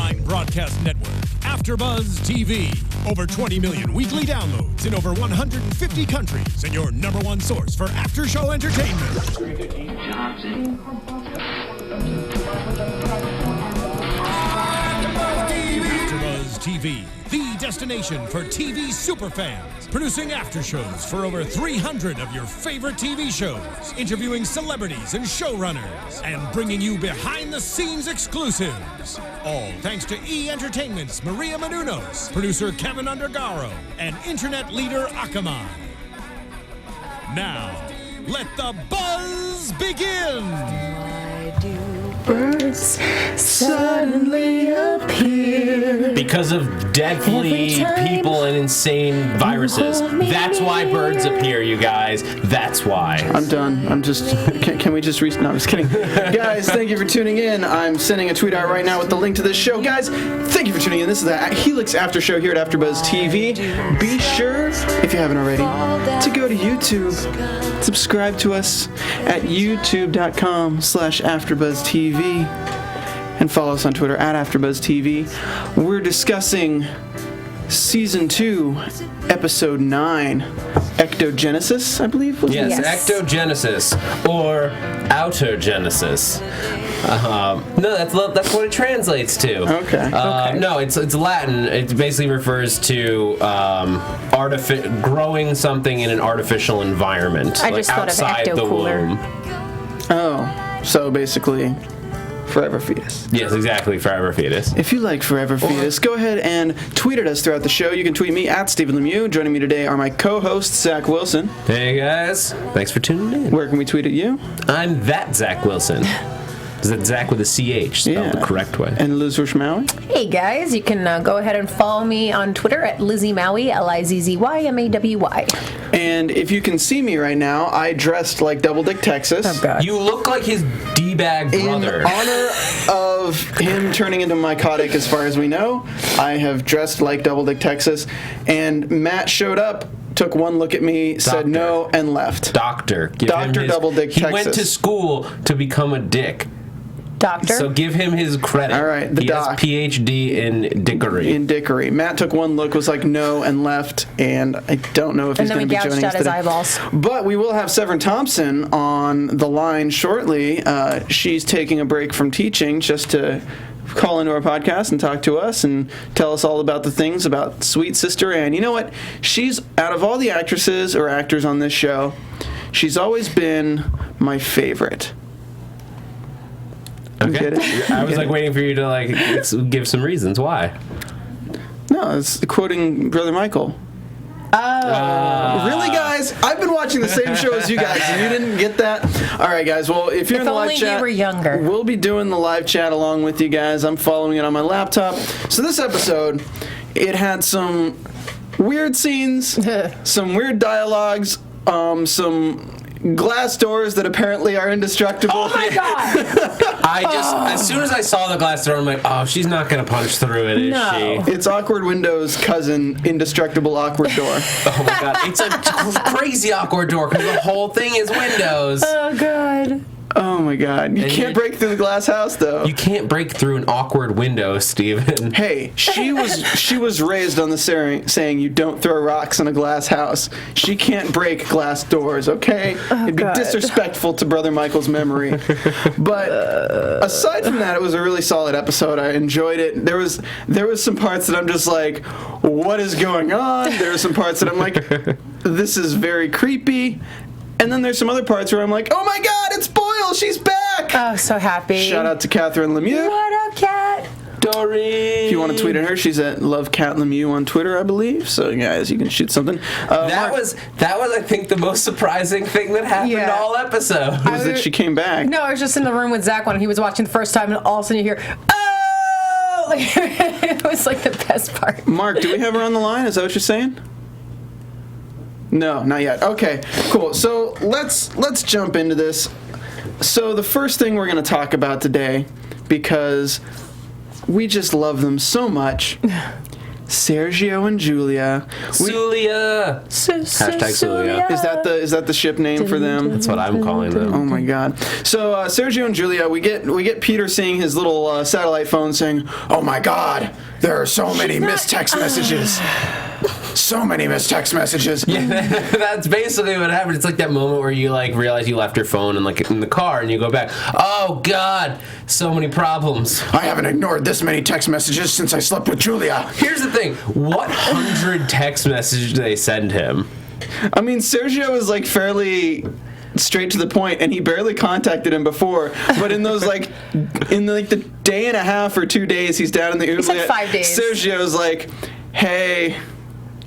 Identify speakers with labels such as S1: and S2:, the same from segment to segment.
S1: online broadcast network, AFTERBUZZ TV. Over 20 million weekly downloads in over 150 countries, and your number one source for after-show entertainment. AFTERBUZZ TV, the destination for TV superfans. Producing after-shows for over 300 of your favorite TV shows. Interviewing celebrities and showrunners. And bringing you behind-the-scenes exclusives. All thanks to E! Entertainment's Maria Menounos, producer Kevin Undergaro, and internet leader Akamai. Now, let the buzz begin!
S2: Why do birds suddenly appear?
S3: Because of deadly people and insane viruses. That's why birds appear, you guys. That's why.
S4: I'm done. I'm just... Can we just No, I'm just kidding. Guys, thank you for tuning in. I'm sending a tweet out right now with the link to this show. Guys, thank you for tuning in. This is the Helix After Show here at AFTERBUZZ TV. Be sure, if you haven't already, to go to YouTube. Subscribe to us at youtube.com/AfterBuzzTV. And follow us on Twitter at AfterBuzzTV. We're discussing Season 2, Episode 9, Ectogenesis, I believe.
S3: Yes, ectogenesis, or outer genesis. No, that's what it translates to.
S4: Okay.
S3: No, it's Latin. It basically refers to growing something in an artificial environment,
S2: I just thought of
S3: outside the
S2: ecto-cooler.
S3: womb.
S4: Oh, so basically... Forever Fetus.
S3: Yes, exactly, Forever Fetus.
S4: If you like Forever Fetus, go ahead and tweet at us throughout the show. You can tweet me at Stephen Lemieux. Joining me today are my co-hosts, Zach Wilson.
S3: Hey guys, thanks for tuning in.
S4: Where can we tweet at you?
S3: I'm that Zach Wilson. Is that Zach with a CH, spelled the correct way.
S4: And Liz Rishmawy.
S2: Hey guys, you can go ahead and follow me on Twitter at Lizzie Maui, LIZZYMAWY.
S4: And if you can see me right now, I dressed like Double Dick Texas.
S2: Oh God.
S3: You look like his D-bag brother.
S4: In honor of him turning into Mycotic, as far as we know, I have dressed like Double Dick Texas. And Matt showed up, took one look at me, said no, and left.
S3: Doctor.
S4: Dr. Double Dick Texas.
S3: He went to school to become a dick.
S2: Doctor.
S3: So give him his credit.
S4: All right, the doc.
S3: He has PhD in dickery.
S4: In dickery. Matt took one look, was like no, and left, and I don't know if he's going to be joining us today.
S2: And then we gouged out his eyeballs.
S4: But we will have Severn Thompson on the line shortly. She's taking a break from teaching just to call into our podcast and talk to us and tell us all about the things about Sweet Sister Anne. You know what? She's, out of all the actresses or actors on this show, she's always been my favorite.
S3: Okay. I was waiting for you to give some reasons why.
S4: No, it's quoting Brother Michael. Really, guys? I've been watching the same show as you guys, and you didn't get that? All right, guys. Well, if you're in the live chat,
S2: if only you were younger.
S4: We'll be doing the live chat along with you guys. I'm following it on my laptop. So this episode, it had some weird scenes, some weird dialogues, some glass doors that apparently are indestructible.
S2: Oh my God!
S3: As soon as I saw the glass door, I'm like, oh, she's not going to punch through it, is she?
S4: It's Awkward Window's cousin, Indestructible Awkward Door.
S3: Oh my God, it's a crazy awkward door because the whole thing is windows.
S2: Oh God.
S4: Oh my God! You can't break through the glass house, though.
S3: You can't break through an awkward window, Steven.
S4: Hey, she was raised on the saying you don't throw rocks in a glass house. She can't break glass doors, okay? It'd be disrespectful to Brother Michael's memory. But aside from that, it was a really solid episode. I enjoyed it. There was some parts that I'm just like, what is going on? There were some parts that I'm like, this is very creepy. And then there's some other parts where I'm like, oh my God, it's Boyle, she's back!
S2: Oh, so happy.
S4: Shout out to Catherine Lemieux.
S2: What up, Cat?
S3: Dory!
S4: If you want to tweet at her, she's at LoveCatLemieux on Twitter, I believe. So, guys, you can shoot something.
S3: That was, I think, the most surprising thing that happened all episode.
S4: Was that she came back.
S2: No, I was just in the room with Zach when he was watching the first time, and all of a sudden you hear, oh! It was like the best part.
S4: Mark, do we have her on the line? Is that what you're saying? No, not yet. Okay, cool. So let's jump into this. So the first thing we're going to talk about today, because we just love them so much, Sergio and Julia.
S3: Zulia. Hashtag Zulia.
S4: Is that the ship name for them?
S3: That's what I'm calling them.
S4: Oh my God! So Sergio and Julia, we get Peter seeing his little satellite phone saying, "Oh my God, there are so many missed text messages." So many missed text messages.
S3: Yeah, that's basically what happened. It's like that moment where you like realize you left your phone in the car and you go back. Oh God, so many problems.
S4: I haven't ignored this many text messages since I slept with Julia.
S3: Here's the thing: what 100 text messages do they send him?
S4: I mean, Sergio is like fairly straight to the point, and he barely contacted him before. But in those the day and a half or 2 days he's down in the Oubliette,
S2: He said 5 days.
S4: Sergio's like, "Hey,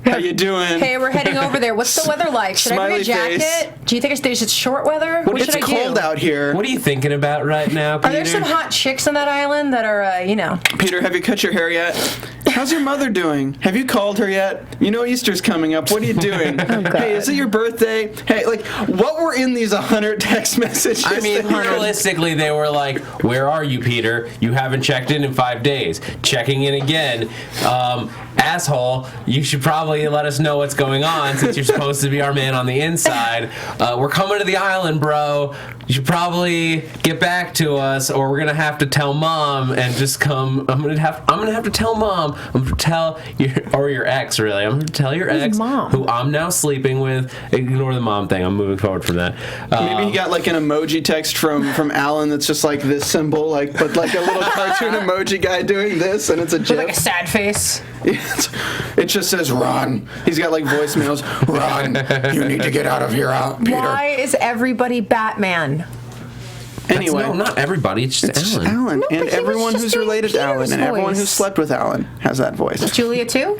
S4: how you doing?
S2: Hey, we're heading over there. What's the weather like? Should I bring a
S4: Smiley
S2: jacket?
S4: face.
S2: Do you think it's short weather? What should
S4: It's
S2: I do?
S4: cold out here."
S3: What are you thinking about right now, Peter?
S2: Are there some hot chicks on that island that are,
S4: Peter, have you cut your hair yet? How's your mother doing? Have you called her yet? You know Easter's coming up. What are you doing? Hey, is it your birthday? Hey, like, what were in these 100 text messages?
S3: I mean,
S4: that you read?
S3: realistically, they were like, "Where are you, Peter? You haven't checked in 5 days. Checking in again. Asshole, you should probably let us know what's going on since you're supposed to be our man on the inside. We're coming to the island, bro. You should probably get back to us, or we're gonna have to tell Mom and just come. I'm gonna have to tell Mom. I'm gonna tell your ex, really. I'm gonna tell your ex,
S2: Mom?
S3: who I'm now sleeping with. Ignore the mom thing. I'm moving forward from that.
S4: Maybe he got like an emoji text from Alan that's just like this symbol, but like a little cartoon emoji guy doing this, and it's a
S2: with
S4: GIF.
S2: like a sad face.
S4: It just says run. He's got like voicemails. Run. You need to get out of here, Peter.
S2: Why is everybody Batman?
S4: Anyway,
S3: No, not everybody. It's just
S4: it's
S3: Alan.
S4: just Alan.
S2: No, but
S4: And
S2: he was
S4: everyone
S2: just
S4: who's
S2: doing
S4: related to Alan
S2: Peter's
S4: and everyone who
S2: voice.
S4: slept with Alan has that voice.
S2: Julia too?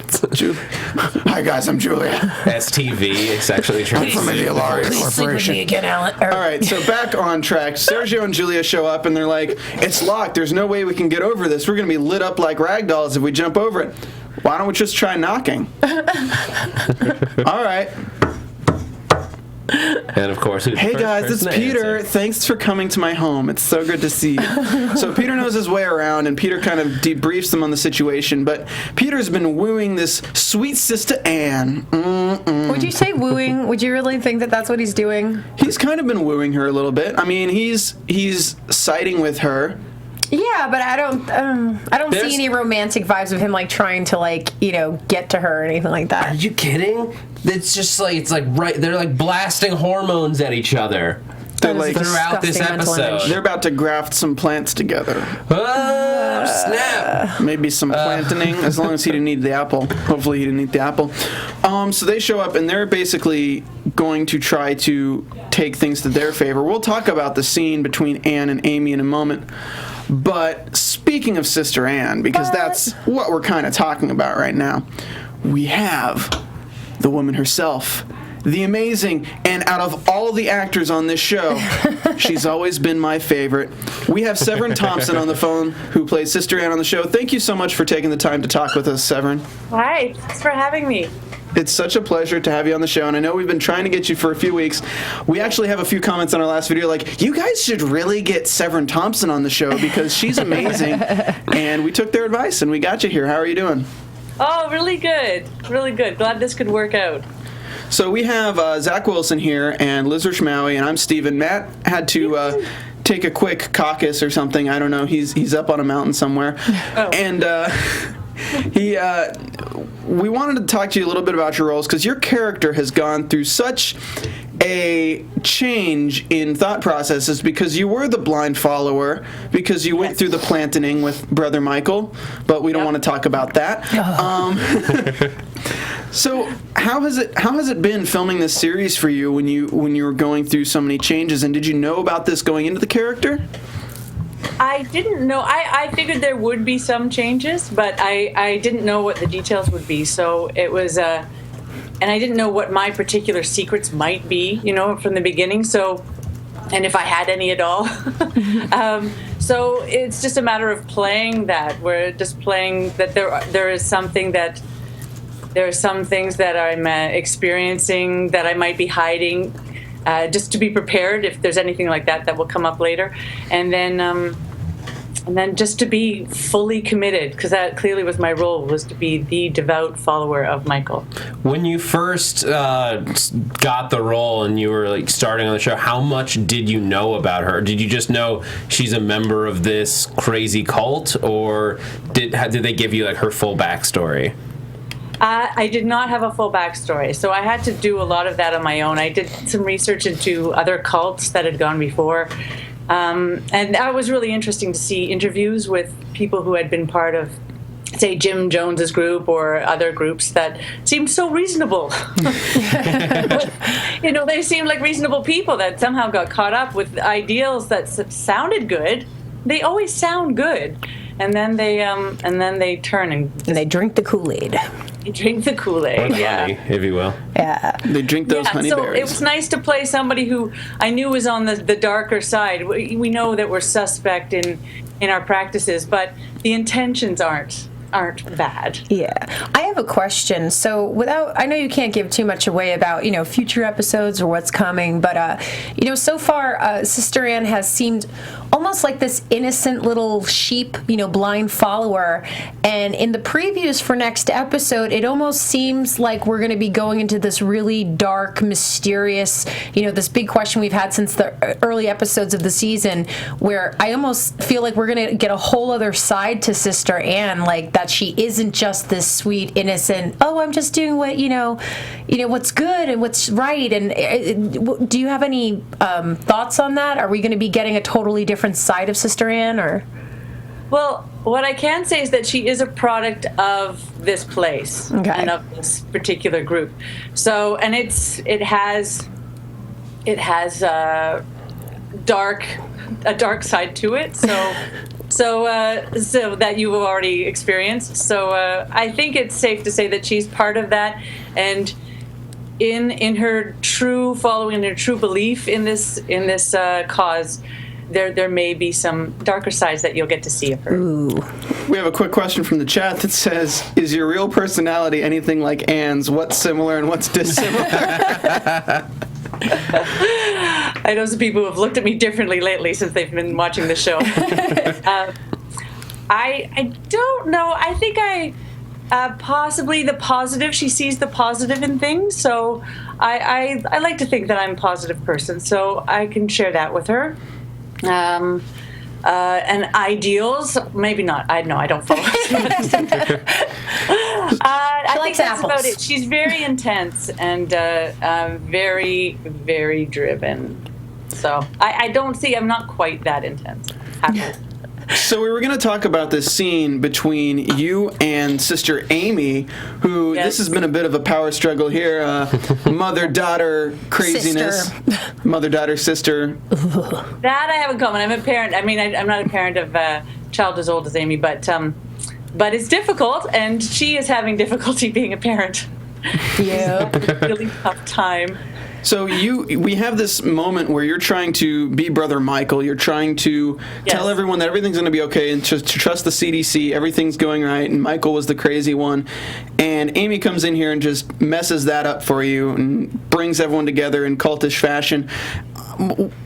S4: Hi guys, I'm Julia.
S3: STV, sexually
S4: I'm
S3: trans.
S4: from the Ilaria
S2: Sleep with me
S4: Corporation.
S2: again, Alan.
S4: All right, so back on track. Sergio and Julia show up and they're like, "It's locked. There's no way we can get over this. We're going to be lit up like ragdolls if we jump over it. Why don't we just try knocking?" All right.
S3: And of course, who's the
S4: Hey
S3: first
S4: guys, it's
S3: person to
S4: Peter.
S3: answer?
S4: Thanks for coming to my home. It's so good to see you. So Peter knows his way around, and Peter kind of debriefs them on the situation. But Peter's been wooing this sweet sister Anne.
S2: Would you say wooing? Would you really think that that's what he's doing?
S4: He's kind of been wooing her a little bit. I mean, he's siding with her.
S2: Yeah, but I don't
S3: There's-
S2: see any romantic vibes of him like trying to get to her or anything like
S3: Are
S2: that.
S3: you kidding? It's just like they're like blasting hormones at each other
S4: They're
S2: That is
S4: like
S3: throughout this
S2: disgusting mental
S3: episode.
S2: image.
S4: they're about to graft some plants together.
S3: Oh snap!
S4: Maybe some planting, as long as he didn't eat the apple. Hopefully he didn't eat the apple. So they show up, and they're basically going to try to take things to their favor. We'll talk about the scene between Anne and Amy in a moment. But speaking of Sister Anne, because that's what we're kind of talking about right now, we have the woman herself, the amazing, and out of all the actors on this show, she's always been my favorite. We have Severn Thompson on the phone, who plays Sister Anne on the show. Thank you so much for taking the time to talk with us, Severn.
S5: Hi, thanks for having me.
S4: It's such a pleasure to have you on the show, and I know we've been trying to get you for a few weeks. We actually have a few comments on our last video like, you guys should really get Severn Thompson on the show because she's amazing. And we took their advice, and we got you here. How are you doing?
S5: Oh, really good. Really good. Glad this could work out.
S4: So we have Zach Wilson here, and Liz Rishmawy, and I'm Steven. Matt had to take a quick caucus or something. I don't know. He's up on a mountain somewhere.
S5: Oh.
S4: And we wanted to talk to you a little bit about your roles because your character has gone through such a change in thought processes because you were the blind follower because you went through the planting with Brother Michael, but we don't want to talk about that. So how has it been filming this series for you when you were going through so many changes, and did you know about this going into the character?
S5: I didn't know. I figured there would be some changes, but I didn't know what the details would be. So it was, and I didn't know what my particular secrets might be, from the beginning. So, and if I had any at all. So it's just a matter of playing that. We're just playing that there is something that. There are some things that I'm experiencing that I might be hiding, just to be prepared if there's anything like that will come up later. And then then just to be fully committed, because that clearly was my role, was to be the devout follower of Michael.
S3: When you first got the role and you were like starting on the show, how much did you know about her? Did you just know she's a member of this crazy cult, or did they give you like her full backstory?
S5: I did not have a full backstory, so I had to do a lot of that on my own. I did some research into other cults that had gone before, and that was really interesting to see interviews with people who had been part of, say, Jim Jones's group or other groups that seemed so reasonable. You know, they seemed like reasonable people that somehow got caught up with ideals that sounded good. They always sound good, and then they turn and
S2: they drink the Kool-Aid.
S5: They drink the Kool-Aid, yeah,
S3: honey, if you will.
S2: Yeah,
S4: They drink those honey
S5: so
S4: berries.
S5: it was nice to play somebody who I knew was on the darker side. We know that we're suspect in our practices, but the intentions aren't bad.
S2: yeah. I have a question. So, I know you can't give too much away about future episodes or what's coming, but so far, Sister Anne has seemed almost like this innocent little sheep, blind follower. And in the previews for next episode, it almost seems like we're going to be going into this really dark, mysterious, this big question we've had since the early episodes of the season, where I almost feel like we're going to get a whole other side to Sister Anne, like that she isn't just this sweet, innocent, oh, I'm just doing what, what's good and what's right. And do you have any thoughts on that? Are we going to be getting a totally different side of Sister Anne, or?
S5: Well, what I can say is that she is a product of this place and of this particular group. So, and it has a dark side to it. So that you've already experienced. So I think it's safe to say that she's part of that, and in her true following, her true belief in this cause, there may be some darker sides that you'll get to see of her.
S2: Ooh.
S4: We have a quick question from the chat that says, is your real personality anything like Anne's? What's similar and what's dissimilar?
S5: I know some people who have looked at me differently lately since they've been watching the show. I don't know. I think possibly the positive. She sees the positive in things. So I like to think that I'm a positive person. So I can share that with her. And ideals, maybe not. I don't follow. I think that's about it. She's very intense and very, very driven. So I'm not quite that intense.
S4: So we were going to talk about this scene between you and Sister Amy, who this has been a bit of a power struggle here. Mother-daughter craziness. Mother-daughter sister.
S5: That I have in common. I'm a parent. I mean, I'm not a parent of a child as old as Amy, but it's difficult, and she is having difficulty being a parent.
S2: Yeah.
S5: Really tough time.
S4: So we have this moment where you're trying to be Brother Michael. You're trying to tell everyone that everything's going to be okay and to trust the CDC. Everything's going right, and Michael was the crazy one. And Amy comes in here and just messes that up for you and brings everyone together in cultish fashion.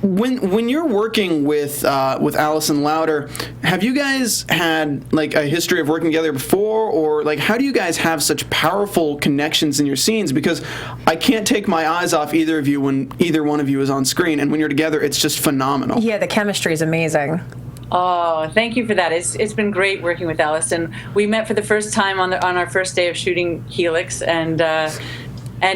S4: When you're working with Allison Louder, have you guys had like a history of working together before, or like how do you guys have such powerful connections in your scenes? Because I can't take my eyes off either of you when either one of you is on screen, and when you're together, it's just phenomenal.
S2: Yeah, the chemistry is amazing.
S5: Oh, thank you for that. It's been great working with Allison. We met for the first time on our first day of shooting Helix, and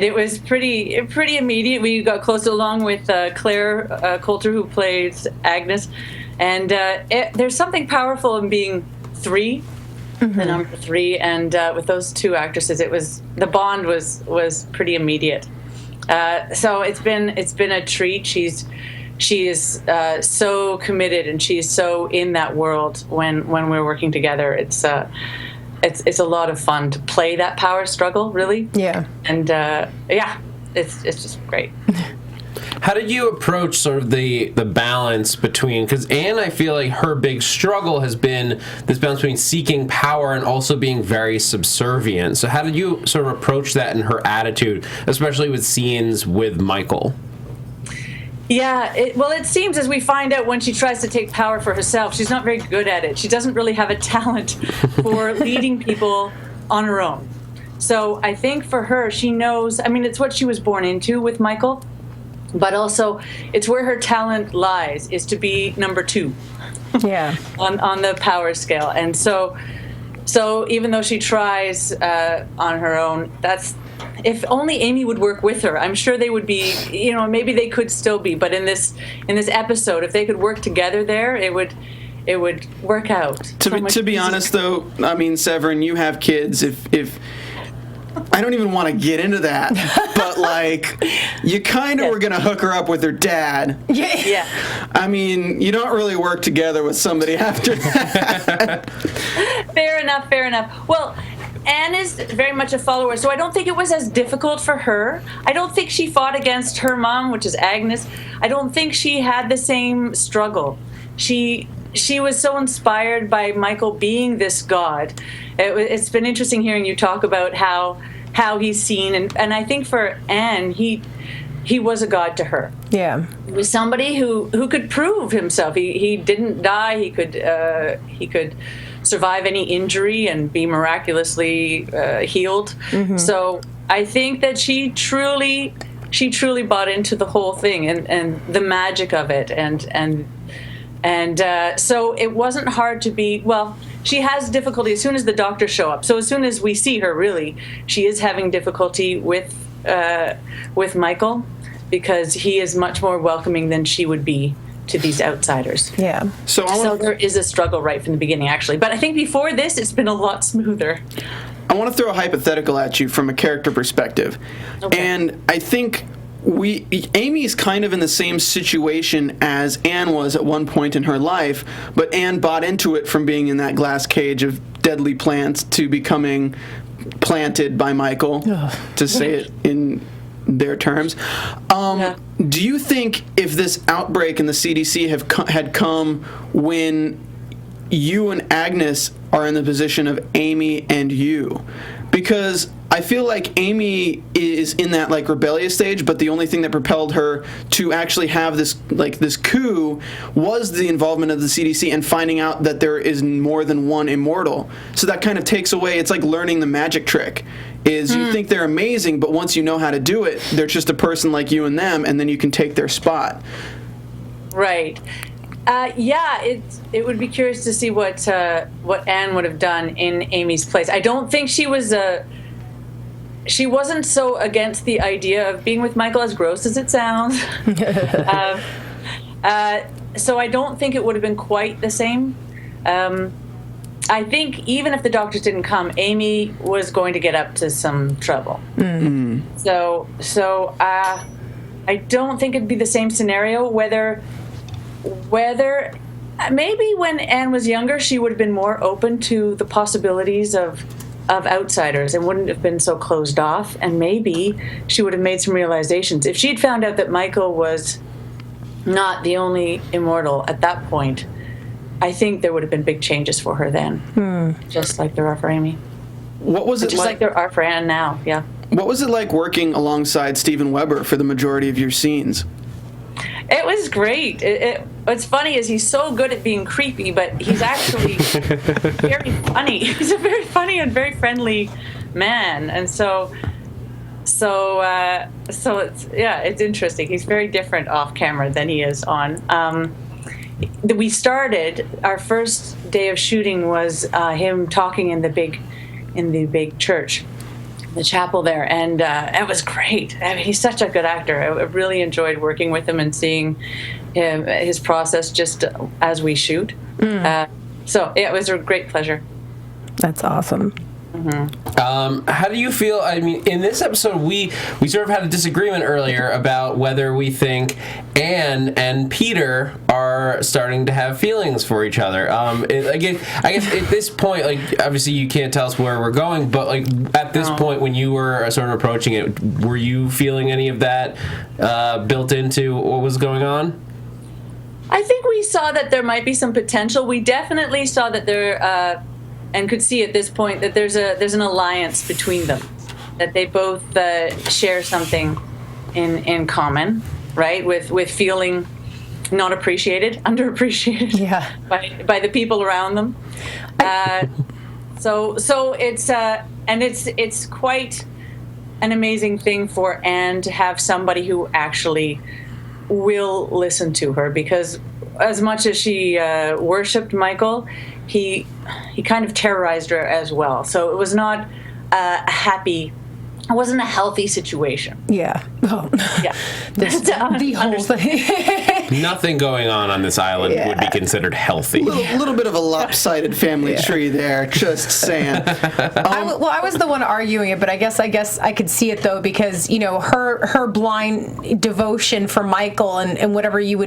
S5: it was pretty immediate. We got close along with Claire Coulter, who plays Agnes, and there's something powerful in being three, the number three, and with those two actresses, the bond was pretty immediate. So it's been a treat. She is so committed, and she's so in that world when we're working together. It's a lot of fun to play that power struggle, really.
S2: Yeah. And
S5: it's just great.
S3: How did you approach sort of the balance between, because Anne, I feel like her big struggle has been this balance between seeking power and also being very subservient. So how did you sort of approach that in her attitude, especially with scenes with Michael?
S5: Yeah, it seems, as we find out when she tries to take power for herself, she's not very good at it. She doesn't really have a talent for leading people on her own. So I think for her, she knows, I mean, it's what she was born into with Michael, but also it's where her talent lies, is to be number 2 on the power scale. And so even though she tries on her own, if only Amy would work with her, I'm sure they would be, maybe they could still be, but in this episode, if they could work together there, it would work out.
S4: To be honest, though, I mean, Severn, you have kids. If I don't even want to get into that, but like, you kind of were going to hook her up with her dad.
S5: Yeah.
S4: I mean, you don't really work together with somebody after that.
S5: Fair enough. Well, Anne is very much a follower, so I don't think it was as difficult for her. I don't think she fought against her mom, which is Agnes. I don't think she had the same struggle. She was so inspired by Michael being this god. It's been interesting hearing you talk about how he's seen, and I think for Anne, he was a god to her.
S2: Yeah,
S5: he was somebody who could prove himself. He didn't die. He could survive any injury and be miraculously healed. Mm-hmm. So I think that she truly bought into the whole thing and the magic of it, and so it wasn't hard to be. Well, she has difficulty as soon as the doctors show up. So as soon as we see her, really, she is having difficulty with Michael, because he is much more welcoming than she would be to these outsiders.
S2: Yeah.
S5: So there is a struggle right from the beginning, actually. But I think before this, it's been a lot smoother.
S4: I want to throw a hypothetical at you from a character perspective. Okay. And I think Amy's kind of in the same situation as Anne was at one point in her life, but Anne bought into it from being in that glass cage of deadly plants to becoming planted by Michael, to say it in their terms. Do you think if this outbreak in the CDC had come when you and Agnes are in the position of Amy and you? Because I feel like Amy is in that like rebellious stage, but the only thing that propelled her to actually have this coup was the involvement of the CDC and finding out that there is more than one immortal. So that kind of takes away, it's like learning the magic trick. You think they're amazing, but once you know how to do it, they're just a person like you and them, and then you can take their spot.
S5: Right. It would be curious to see what Anne would have done in Amy's place. I don't think she wasn't so against the idea of being with Michael, as gross as it sounds. So I don't think it would have been quite the same. I think even if the doctors didn't come, Amy was going to get up to some trouble. Mm-hmm. So I don't think it'd be the same scenario. Whether maybe when Anne was younger, she would have been more open to the possibilities of outsiders and wouldn't have been so closed off, and maybe she would have made some realizations. If she'd found out that Michael was not the only immortal at that point, I think there would have been big changes for her then, just like there are for Amy.
S4: What was it
S5: just like there are for Anne now, yeah.
S4: What was it like working alongside Steven Weber for the majority of your scenes?
S5: It was great. What's funny is he's so good at being creepy, but he's actually very funny. He's a very funny and very friendly man, and so it's interesting. He's very different off camera than he is on. We started, our first day of shooting was him talking in the big church, the chapel there, and it was great. I mean, he's such a good actor. I really enjoyed working with him and seeing his process just as we shoot. So it was a great pleasure.
S2: That's awesome.
S3: Mm-hmm. How do you feel? I mean, in this episode, we sort of had a disagreement earlier about whether we think Anne and Peter are starting to have feelings for each other. Again, I guess at this point, like, obviously you can't tell us where we're going, but like at this point, when you were sort of approaching it, were you feeling any of that built into what was going on?
S5: I think we saw that there might be some potential. We definitely saw that there. And could see at this point that there's an alliance between them, that they both share something in common. right? With feeling not appreciated, underappreciated by the people around them. So it's and it's quite an amazing thing for Anne to have somebody who actually will listen to her, because as much as she worshipped Michael, he kind of terrorized her as well. So it was not a happy. It wasn't a healthy situation.
S2: Yeah. Oh.
S5: Yeah.
S2: The whole thing.
S3: Nothing going on this island would be considered healthy.
S4: Little bit of a lopsided family tree there. Just saying.
S2: I was the one arguing it, but I guess I could see it though, because her blind devotion for Michael and whatever if you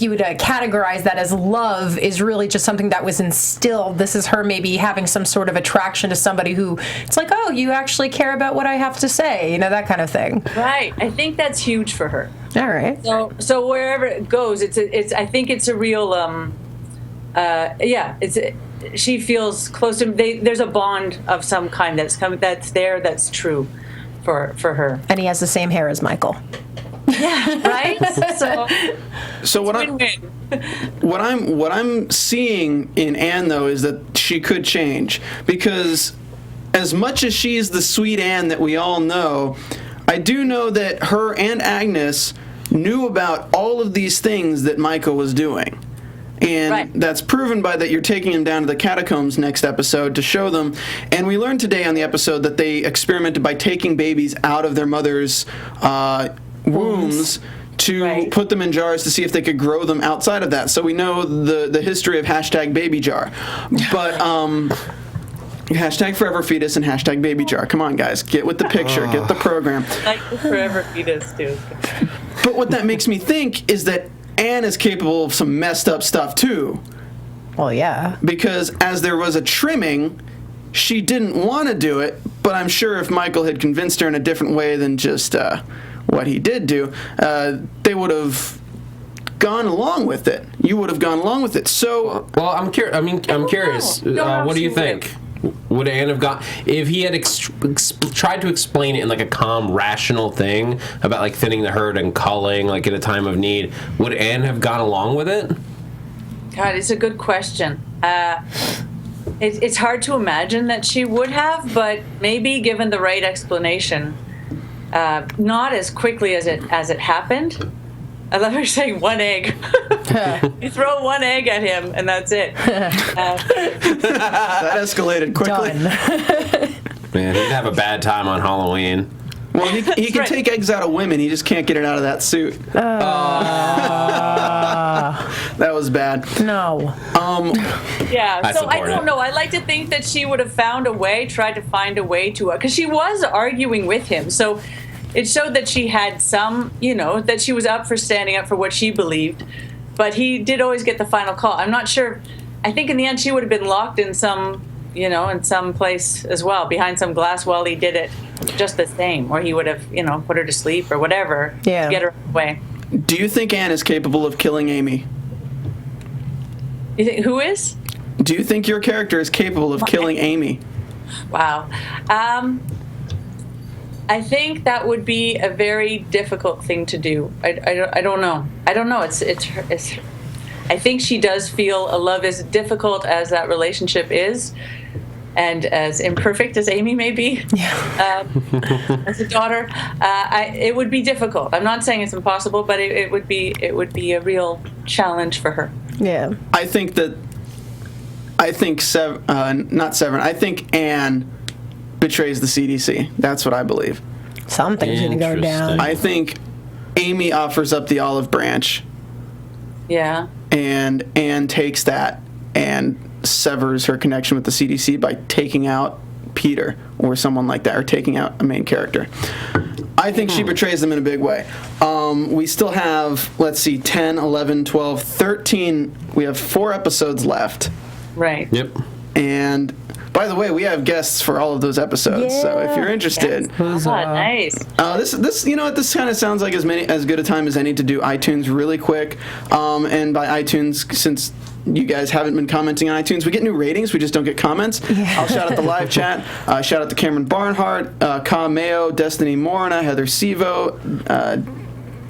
S2: would categorize that as love, is really just something that was instilled. This is her maybe having some sort of attraction to somebody who it's like, oh, you actually care about what I have to say, that kind of thing.
S5: Right. I think that's huge for her.
S2: All right.
S5: So wherever it goes, it's I think it's a real she feels close to him. There's a bond of some kind that's true for her.
S2: And he has the same hair as Michael.
S5: Yeah, right? So
S4: what I'm seeing in Anne though is that she could change, because as much as she's the sweet Anne that we all know, I do know that her and Agnes knew about all of these things that Michael was doing. And that's proven by that you're taking him down to the catacombs next episode to show them. And we learned today on the episode that they experimented by taking babies out of their mother's wombs to put them in jars to see if they could grow them outside of that. So we know the history of #BabyJar. But hashtag forever fetus and hashtag baby jar. Come on, guys. Get with the picture. Get the program.
S5: Like the forever fetus, too.
S4: But what that makes me think is that Anne is capable of some messed up stuff, too.
S2: Well, yeah.
S4: Because as there was a trimming, she didn't want to do it, but I'm sure if Michael had convinced her in a different way than just what he did do, they would have gone along with it. You would have gone along with it. So,
S3: well, I'm curious. What do you think? Would Anne have gone if he had tried to explain it in like a calm, rational thing about like thinning the herd and culling like in a time of need? Would Anne have gone along with it?
S5: God, it's a good question. It's hard to imagine that she would have, but maybe given the right explanation, not as quickly as it happened. I love her saying one egg. You throw one egg at him, and that's it.
S4: That escalated quickly.
S3: Man, he'd have a bad time on Halloween.
S4: Well, he can take eggs out of women. He just can't get it out of that suit. That was bad.
S2: No.
S5: Yeah, so I don't know. I like to think that she would have tried to find a way to, because she was arguing with him. So it showed that she had some, that she was up for standing up for what she believed. But he did always get the final call. I'm not sure. I think in the end she would have been locked in some, in some place as well, behind some glass while he did it just the same. Or he would have, put her to sleep or whatever to get her away.
S4: Do you think Anne is capable of killing Amy?
S5: You think, who is?
S4: Do you think your character is capable of killing Amy?
S5: Wow. I think that would be a very difficult thing to do. I don't know. I don't know. It's I think she does feel a love, as difficult as that relationship is, and as imperfect as Amy may be, as a daughter. It would be difficult. I'm not saying it's impossible, but it would be a real challenge for her.
S2: Yeah.
S4: I think Anne betrays the CDC. That's what I believe.
S2: Something's going to go down.
S4: I think Amy offers up the olive branch.
S5: Yeah.
S4: And Anne takes that and severs her connection with the CDC by taking out Peter or someone like that, or taking out a main character. I think she betrays them in a big way. We still have, 10, 11, 12, 13. We have 4 episodes left.
S5: Right.
S3: Yep.
S4: And by the way, we have guests for all of those episodes, so if you're interested,
S5: nice.
S4: This this kind of sounds like as good a time as any to do iTunes really quick. And by iTunes, since you guys haven't been commenting on iTunes, we get new ratings. We just don't get comments. Yeah. I'll shout out the live chat. Shout out to Cameron Barnhart, Ka Mayo, Destiny Morna, Heather Sevo,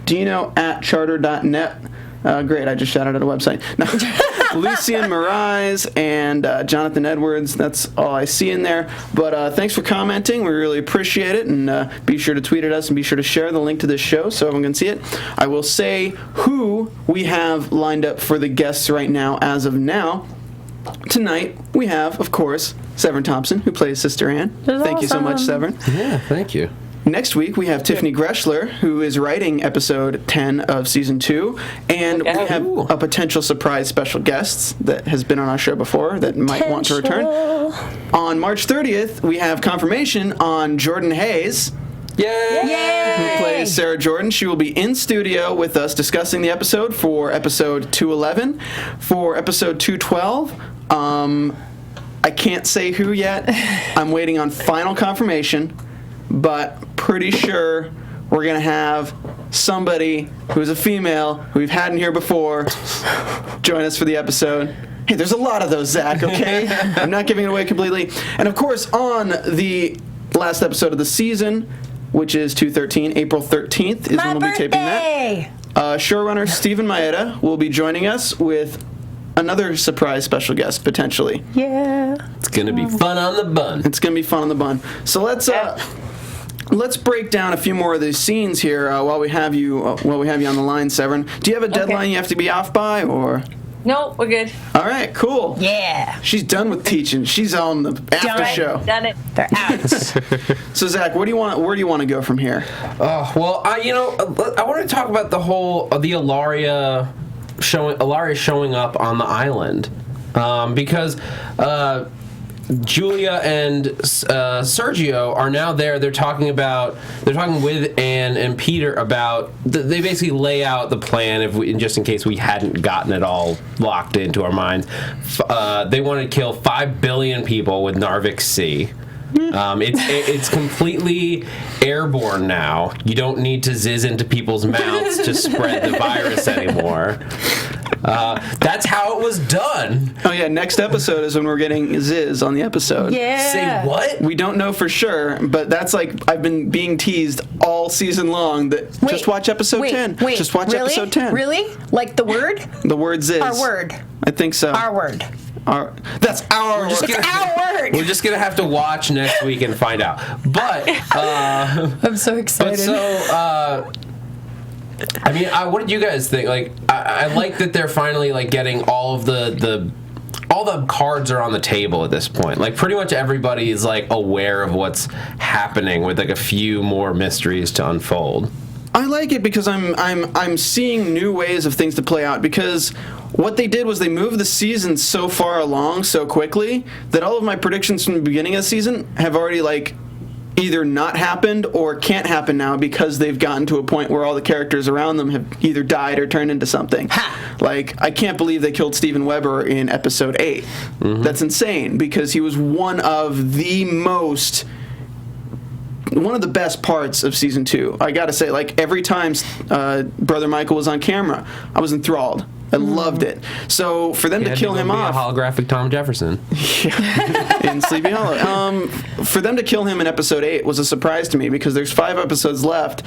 S4: Dino@charter.net. Great, I just shouted out a website. No. Lucien Moraes and Jonathan Edwards. That's all I see in there. But thanks for commenting. We really appreciate it. And be sure to tweet at us and be sure to share the link to this show so everyone can see it. I will say who we have lined up for the guests right now as of now. Tonight, we have, of course, Severn Thompson, who plays Sister Anne. Thank you so much, Severn.
S3: Yeah, thank you.
S4: Next week, we have Tiffany Greshler, who is writing episode 10 of Season 2, and we have a potential surprise special guest that has been on our show before that might want to return. On March 30th, we have confirmation on Jordan Hayes.
S3: Yay!
S4: Who plays Sarah Jordan. She will be in studio with us discussing the episode for episode 211. For episode 212, I can't say who yet. I'm waiting on final confirmation, but pretty sure we're going to have somebody who's a female who we've had in here before join us for the episode. Hey, there's a lot of those, Zach, okay? I'm not giving it away completely. And, of course, on the last episode of the season, which is 2/13, April 13th is when we'll be taping that. Showrunner Stephen Maeda will be joining us with another surprise special guest, potentially.
S2: Yeah.
S3: It's going to be fun on the bun.
S4: It's going to be fun on the bun. So let's break down a few more of these scenes here while we have you on the line, Severn. Do you have a deadline you have to be off by, or?
S5: No, we're good.
S4: All right, cool.
S2: Yeah.
S4: She's done with teaching. She's on the after show.
S5: Done it.
S2: They're out.
S4: So Zach, where do you want to go from here?
S3: Well, I want to talk about the whole the Ilaria showing up on the island, because Julia and Sergio are now there. They're talking with Anne and Peter about. They basically lay out the plan just in case we hadn't gotten it all locked into our minds. They want to kill 5 billion people with Narvik Sea. It's completely airborne now. You don't need to zizz into people's mouths to spread the virus anymore. That's how it was done.
S4: Oh yeah, next episode is when we're getting Ziz on the episode.
S2: Yeah.
S3: Say what?
S4: We don't know for sure, but that's like I've been being teased all season long that just watch episode 10. Just watch episode 10.
S2: Really? Like the word?
S4: The word Ziz.
S2: Our word.
S4: I think so.
S2: Our word.
S4: That's our word.
S2: It's our word.
S3: We're just gonna have to watch next week and find out. But
S2: I'm so excited.
S3: What did you guys think? Like, I like that they're finally like getting all of the cards are on the table at this point. Like, pretty much everybody is like aware of what's happening, with like a few more mysteries to unfold.
S4: I like it because I'm seeing new ways of things to play out, because what they did was they moved the season so far along so quickly that all of my predictions from the beginning of the season have already like either not happened or can't happen now, because they've gotten to a point where all the characters around them have either died or turned into something. Like, I can't believe they killed Steven Weber in episode 8. Mm-hmm. That's insane, because he was one of the best parts of season 2. I gotta say, like, every time Brother Michael was on camera, I was enthralled. I loved it. So for them to kill him off,
S3: a holographic Tom Jefferson,
S4: in Sleepy Hollow. For them to kill him in episode 8 was a surprise to me, because there's 5 episodes left,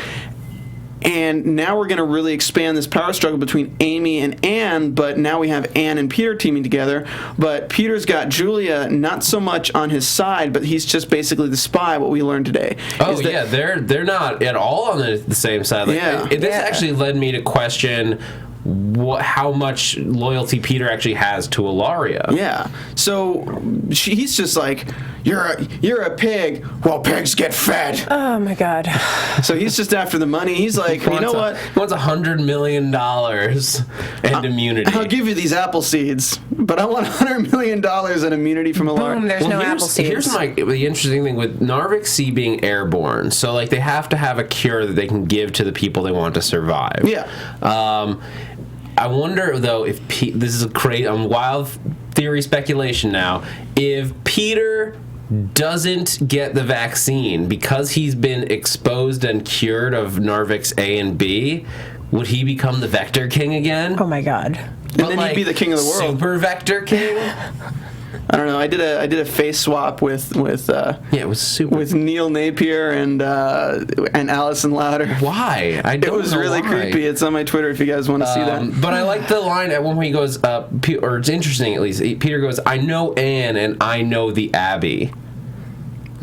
S4: and now we're going to really expand this power struggle between Amy and Anne. But now we have Anne and Peter teaming together. But Peter's got Julia not so much on his side, but he's just basically the spy. What we learned today.
S3: They're not at all on the same side. Like, this actually led me to question how much loyalty Peter actually has to Ilaria.
S4: Yeah. So he's just like, you're a pig. Well, pigs get fed.
S2: Oh my God.
S4: So he's just after the money. He's like, you know what?
S3: He wants $100 million and immunity.
S4: I'll give you these apple seeds, but I want $100 million and immunity from Ilaria.
S2: Boom, there's no apple seeds.
S3: Here's the interesting thing with Narvik Sea being airborne. So like they have to have a cure that they can give to the people they want to survive.
S4: Yeah.
S3: I wonder, though, if this is a wild theory speculation now, if Peter doesn't get the vaccine because he's been exposed and cured of Narvik's A and B, would he become the Vector King again?
S2: Oh my God.
S4: And then he'd be the king of the world.
S3: Super Vector King?
S4: I don't know. I did a face swap with
S3: it was super.
S4: with Neil Napier and Allison Louder.
S3: Why? I don't
S4: It was
S3: know
S4: really
S3: why.
S4: creepy. It's on my Twitter if you guys want to see that.
S3: But I like the line at one point he goes, or it's interesting at least. Peter goes, "I know Anne and I know the Abbey."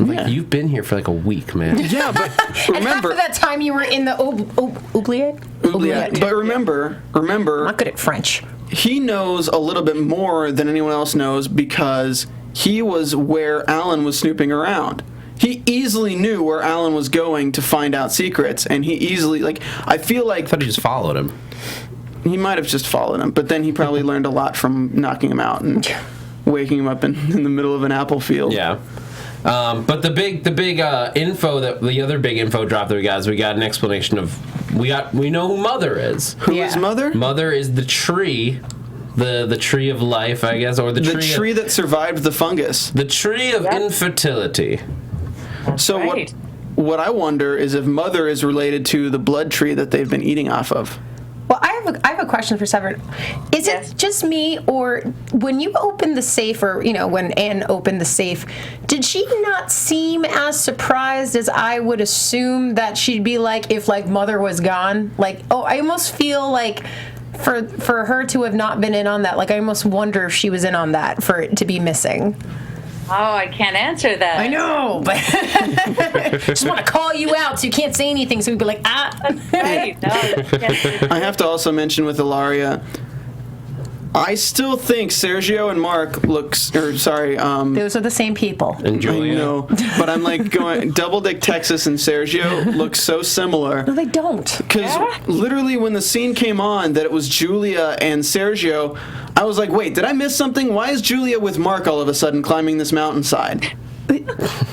S3: I'm like,
S4: Yeah.
S3: you've been here for like a week, man.
S4: Yeah, but
S2: And half
S4: remember,
S2: of that time you were in the oubliette.
S4: but remember,
S2: I'm not good at French.
S4: he knows a little bit more than anyone else knows because he was where Alan was snooping around. He easily knew where Alan was going to find out secrets, and he easily, like, I feel like
S3: I thought he just followed him.
S4: he might have just followed him, but then he probably learned a lot from knocking him out and waking him up in the middle of an apple field.
S3: Yeah. But the big info the other big info drop that we got is we got an explanation of we know who Mother is.
S4: Who is Mother?
S3: Mother is the tree, the tree of life, I guess, or the tree
S4: that survived the fungus.
S3: the tree of infertility.
S4: So
S5: right.
S4: what I wonder is if Mother is related to the blood tree that they've been eating off of.
S2: Well, I have a question for Severn. Is
S5: Yes.
S2: it just me, or when you opened the safe, or when Anne opened the safe, did she not seem as surprised as I would assume that she'd be like if Mother was gone? Like, I almost feel like for her to have not been in on that, like I almost wonder if she was in on that for it to be missing.
S5: Oh, I can't answer that.
S2: I know, but just want to call you out so you can't say anything, so we'd be like,
S5: Right. No, yeah.
S4: I have to also mention with Ilaria, I still think Sergio and Mark
S2: those are the same people.
S3: And
S4: I
S3: Julia.
S4: know, but I'm like going Double Dick Texas and Sergio look so similar.
S2: No, they don't.
S4: Because literally when the scene came on that it was Julia and Sergio, I was like, wait, did I miss something? Why is Julia with Mark all of a sudden climbing this mountainside?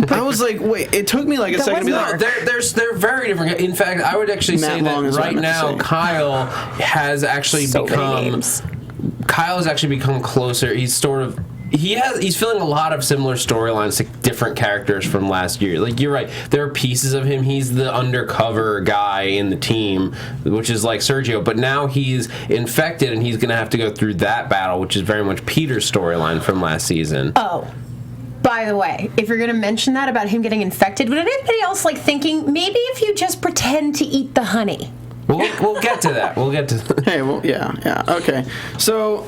S4: I was like, wait, it took me like a second to be like,
S3: They're very different. In fact, I would actually say
S4: Matt Long
S3: that
S4: is what I
S3: right
S4: meant to
S3: now
S4: say.
S3: Kyle has actually
S2: So many
S3: become
S2: names.
S3: closer. He's filling a lot of similar storylines to different characters from last year. Like, you're right, there are pieces of him. He's the undercover guy in the team, which is like Sergio, but now he's infected and he's going to have to go through that battle, which is very much Peter's storyline from last season.
S2: Oh, by the way, if you're going to mention that about him getting infected, would anybody else thinking maybe if you just pretend to eat the honey?
S3: We'll get to that.
S4: hey, well, yeah, okay. So,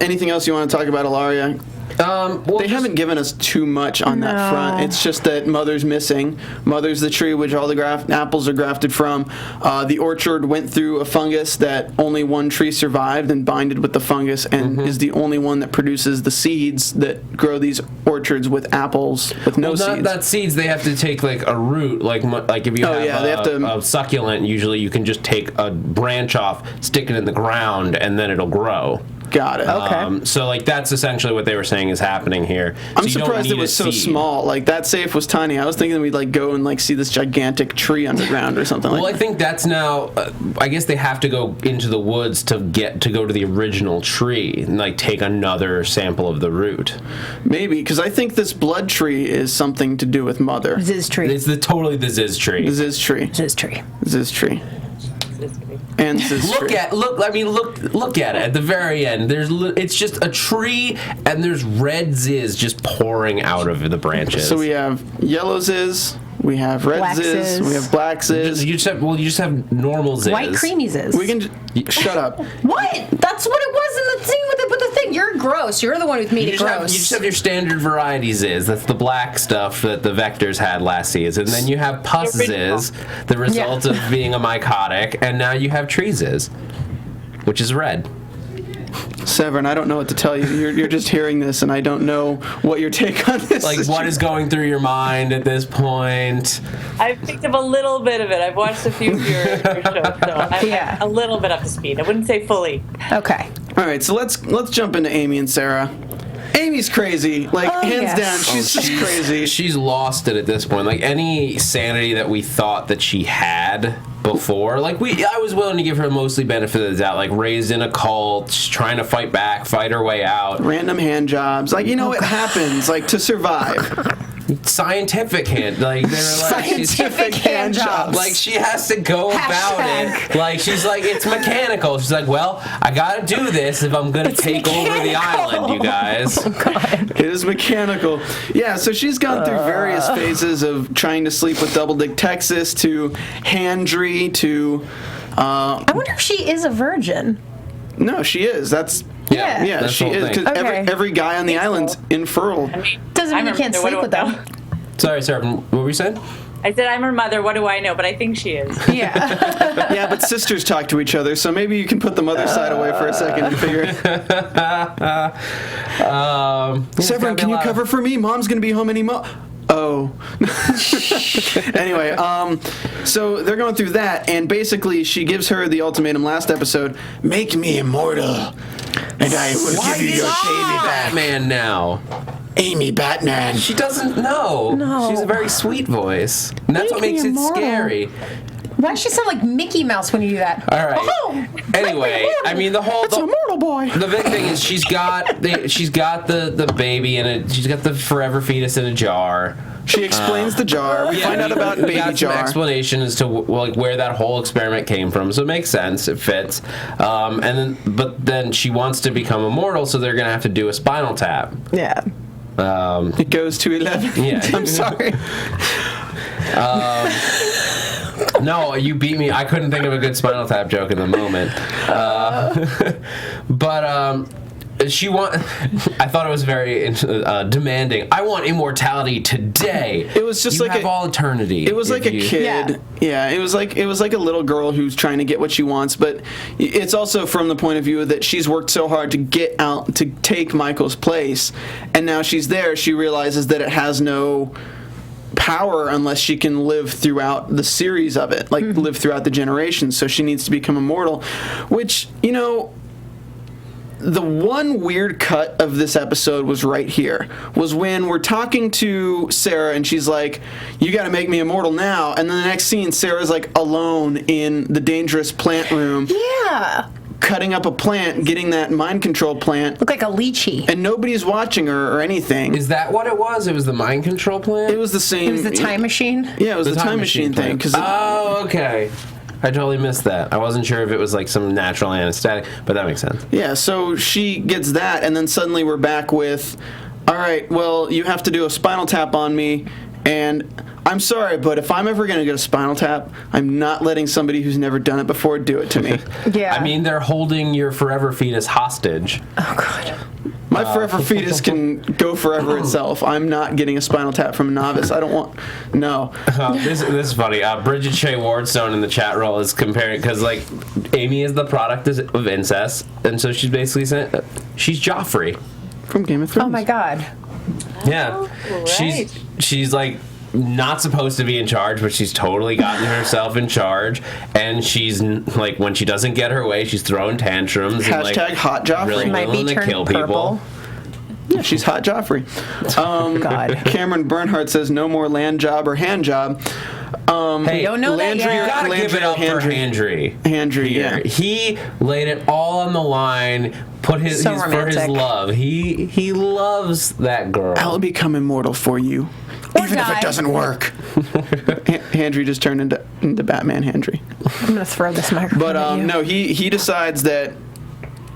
S4: anything else you want to talk about, Ilaria? They haven't given us too much on that front. It's just that Mother's missing. Mother's the tree which all the apples are grafted from. The orchard went through a fungus that only one tree survived and binded with the fungus and is the only one that produces the seeds that grow these orchards with apples with no seeds.
S3: Not seeds. They have to take a root, like if you have a succulent. Usually, you can just take a branch off, stick it in the ground, and then it'll grow.
S4: Got it.
S2: Okay.
S3: So that's essentially what they were saying is happening here.
S4: I'm surprised it was so small. That safe was tiny. I was thinking we'd go and see this gigantic tree underground or something
S3: Well,
S4: like
S3: I
S4: that.
S3: think that's now. I guess they have to go into the woods to go to the original tree and take another sample of the root.
S4: Maybe because I think this blood tree is something to do with Mother.
S2: Ziz tree.
S3: It's totally the Ziz tree.
S4: The Ziz tree.
S2: Ziz tree.
S4: Ziz tree. And Ziz tree.
S3: Look at it at the very end. It's just a tree, and there's red Ziz just pouring out of the branches.
S4: So we have yellow Ziz, we have red
S2: Black
S4: Ziz,
S2: Ziz.
S4: we have black Ziz.
S3: You just have normal Ziz.
S2: White creamy Ziz.
S4: We can shut up.
S2: What? That's what it was in the scene with the thing. You're gross. You're the one who made it
S3: You
S2: gross.
S3: just have your standard variety Ziz. That's the black stuff that the Vectors had last season. And then you have pus Ziz, the result of being a mycotic. And now you have tree Ziz, which is red.
S4: Severn, I don't know what to tell you. You're just hearing this, and I don't know what your take on this is.
S3: What is going through your mind at this point?
S5: I've picked up a little bit of it. I've watched a few of your shows, so I'm a little bit up to speed. I wouldn't say fully.
S2: Okay.
S4: All right, so let's jump into Amy and Sarah. Amy's crazy, hands down. She's just crazy.
S3: She's lost it at this point. Any sanity that we thought that she had before, I was willing to give her mostly benefit of the doubt. Raised in a cult, trying to fight her way out.
S4: Random hand jobs, it happens. To survive.
S3: scientific hand. Like they're like
S2: Scientific hand jobs.
S3: Like she has to go about it. Like she's like it's mechanical. She's like, well, I gotta do this if I'm gonna take over the island, you guys.
S2: Oh, God.
S4: It is mechanical. Yeah, so she's gone through various phases of trying to sleep with Double Dick Texas to Handry to.
S2: I wonder if she is a virgin.
S4: No, she is. That's.
S2: Yeah.
S4: Yeah,
S3: That's
S4: she
S3: the whole
S4: is.
S3: thing.
S4: Because
S2: Okay.
S4: every guy on the island's infertile.
S2: Doesn't mean you can't sleep with them.
S3: Sorry, sir. What were you saying?
S5: I said I'm her mother. What do I know? But I think she is.
S2: Yeah.
S4: Yeah, but sisters talk to each other, so maybe you can put the mother side away for a second and figure. Severn, can you cover for me? Mom's gonna be home any Oh. Anyway, so they're going through that, and basically she gives her the ultimatum last episode: make me immortal, and I will give you your baby back.
S3: Batman now.
S4: Amy Batman.
S3: She doesn't know.
S2: No.
S3: She's a very sweet voice. And that's what
S2: Make me
S3: makes it
S2: immortal.
S3: scary.
S2: Why does she sound like Mickey Mouse when you do that?
S3: All right.
S2: Oh,
S3: Anyway, I mean the whole
S4: It's a mortal boy.
S3: the big thing is she's got the baby in it. She's got the forever fetus in a jar.
S4: She explains the jar. We find out about
S3: we
S4: baby
S3: got some
S4: jar.
S3: explanation as to like where that whole experiment came from, so it makes sense. It fits. But then she wants to become immortal, so they're gonna have to do a spinal tap.
S2: yeah.
S4: It goes to 11.
S3: Yeah.
S4: I'm sorry.
S3: No, you beat me. I couldn't think of a good Spinal Tap joke in the moment. But I thought it was very demanding. I want immortality today.
S4: It was just
S3: you
S4: like
S3: have all eternity.
S4: It was like a
S3: you-
S4: kid. Yeah, it was like a little girl who's trying to get what she wants, but it's also from the point of view that she's worked so hard to get out to take Michael's place, and now she's there. She realizes that it has no power unless she can live throughout the series of it, like live throughout the generations. So she needs to become immortal, which, you know, the one weird cut of this episode was right here, was when we're talking to Sarah and she's like, you got to make me immortal now. And then the next scene, Sarah's like alone in the dangerous plant room,
S2: Yeah.
S4: cutting up a plant, getting that mind control plant,
S2: Look like a lychee.
S4: and nobody's watching her or anything.
S3: Is that what it was? It was the mind control plan?
S4: It was the same.
S2: It was the time machine.
S4: Yeah, it was the time machine thing.
S3: plan.
S4: 'Cause
S3: Oh, okay. I totally missed that. I wasn't sure if it was like some natural anesthetic, but that makes sense.
S4: yeah, so she gets that, and then suddenly we're back with, all right, well, you have to do a spinal tap on me, and I'm sorry, but if I'm ever going to get a spinal tap, I'm not letting somebody who's never done it before do it to me.
S2: Yeah.
S3: I mean, they're holding your forever fetus hostage.
S2: oh God.
S4: My forever fetus can go forever itself. I'm not getting a spinal tap from a novice. I don't want. No.
S3: This is funny. Bridget Shea Wardstone in the chat roll is comparing, because like Amy is the product of incest, and so she's basically saying she's Joffrey.
S4: From Game of Thrones.
S2: Oh my God.
S3: Yeah,
S5: right.
S3: she's like not supposed to be in charge, but she's totally gotten herself in charge, and she's like when she doesn't get her way, she's throwing tantrums and like
S4: Hashtag hot Joffrey.
S3: really
S2: Might be
S3: willing to
S2: turning
S3: kill
S2: purple.
S3: people.
S4: Yeah, she's hot Joffrey.
S2: God.
S4: Cameron Bernhardt says no more land job or hand job.
S3: Hey,
S2: Don't know that
S3: you
S2: yet.
S3: gotta give it up for Handry.
S4: Handry, yeah.
S3: He laid it all on the line. Put his
S2: So
S3: for his
S2: romantic.
S3: love. He loves that girl.
S4: I'll become immortal for you,
S2: Or
S4: even if
S2: die.
S4: it doesn't work. Handry just turned into Batman Handry.
S2: I'm gonna throw this microphone.
S4: But
S2: at you.
S4: no, he decides that